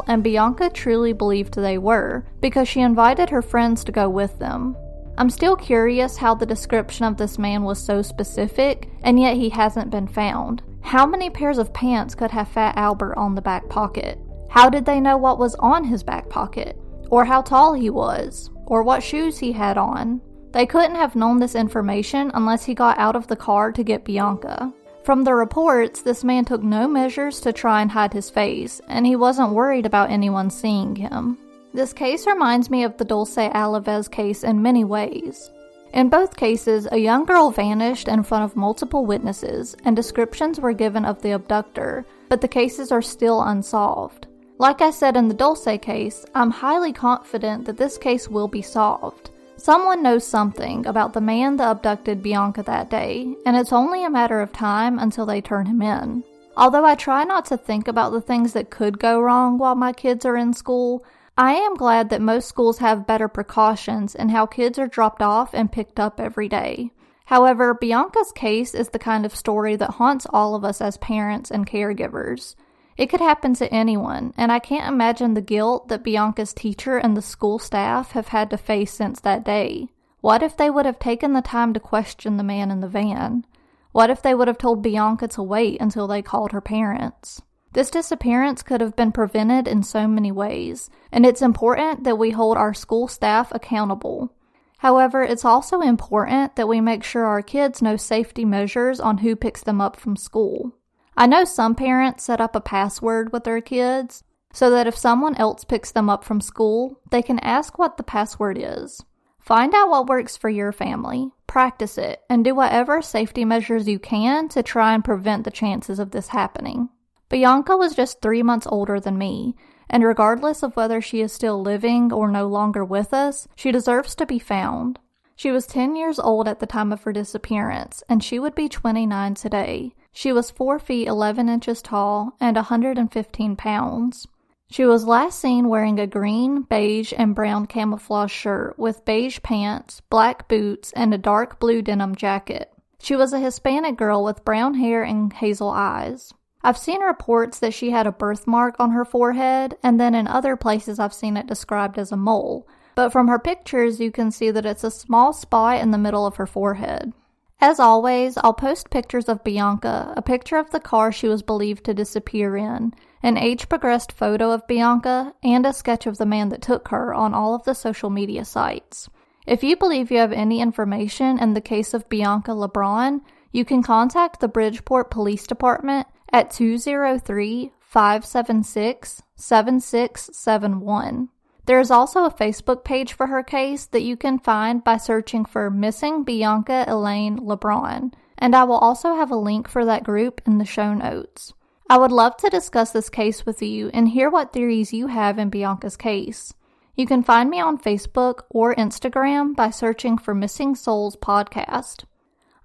and Bianca truly believed they were, because she invited her friends to go with them. I'm still curious how the description of this man was so specific, and yet he hasn't been found. How many pairs of pants could have Fat Albert on the back pocket? How did they know what was on his back pocket? Or how tall he was? Or what shoes he had on? They couldn't have known this information unless he got out of the car to get Bianca. From the reports, this man took no measures to try and hide his face, and he wasn't worried about anyone seeing him. This case reminds me of the Dulce Alaves case in many ways. In both cases, a young girl vanished in front of multiple witnesses, and descriptions were given of the abductor, but the cases are still unsolved. Like I said in the Dulce case, I'm highly confident that this case will be solved. Someone knows something about the man that abducted Bianca that day, and it's only a matter of time until they turn him in. Although I try not to think about the things that could go wrong while my kids are in school, I am glad that most schools have better precautions in how kids are dropped off and picked up every day. However, Bianca's case is the kind of story that haunts all of us as parents and caregivers. It could happen to anyone, and I can't imagine the guilt that Bianca's teacher and the school staff have had to face since that day. What if they would have taken the time to question the man in the van? What if they would have told Bianca to wait until they called her parents? This disappearance could have been prevented in so many ways, and it's important that we hold our school staff accountable. However, it's also important that we make sure our kids know safety measures on who picks them up from school. I know some parents set up a password with their kids so that if someone else picks them up from school, they can ask what the password is. Find out what works for your family, practice it, and do whatever safety measures you can to try and prevent the chances of this happening. Bianca was just 3 months older than me, and regardless of whether she is still living or no longer with us, she deserves to be found. She was 10 years old at the time of her disappearance, and she would be 29 today. She was 4 feet 11 inches tall and 115 pounds. She was last seen wearing a green, beige, and brown camouflage shirt with beige pants, black boots, and a dark blue denim jacket. She was a Hispanic girl with brown hair and hazel eyes. I've seen reports that she had a birthmark on her forehead, and then in other places I've seen it described as a mole. But from her pictures, you can see that it's a small spot in the middle of her forehead. As always, I'll post pictures of Bianca, a picture of the car she was believed to disappear in, an age-progressed photo of Bianca, and a sketch of the man that took her on all of the social media sites. If you believe you have any information in the case of Bianca Lebron, you can contact the Bridgeport Police Department at 203-576-7671. There is also a Facebook page for her case that you can find by searching for Missing Bianca Elaine Lebron, and I will also have a link for that group in the show notes. I would love to discuss this case with you and hear what theories you have in Bianca's case. You can find me on Facebook or Instagram by searching for Missing Souls Podcast.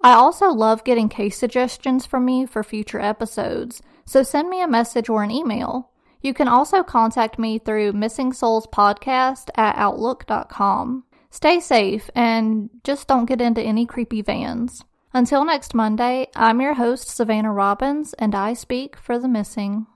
I also love getting case suggestions from you for future episodes, so send me a message or an email. You can also contact me through missingsoulspodcast@outlook.com. Stay safe and just don't get into any creepy vans. Until next Monday, I'm your host, Savannah Robbins, and I speak for the missing.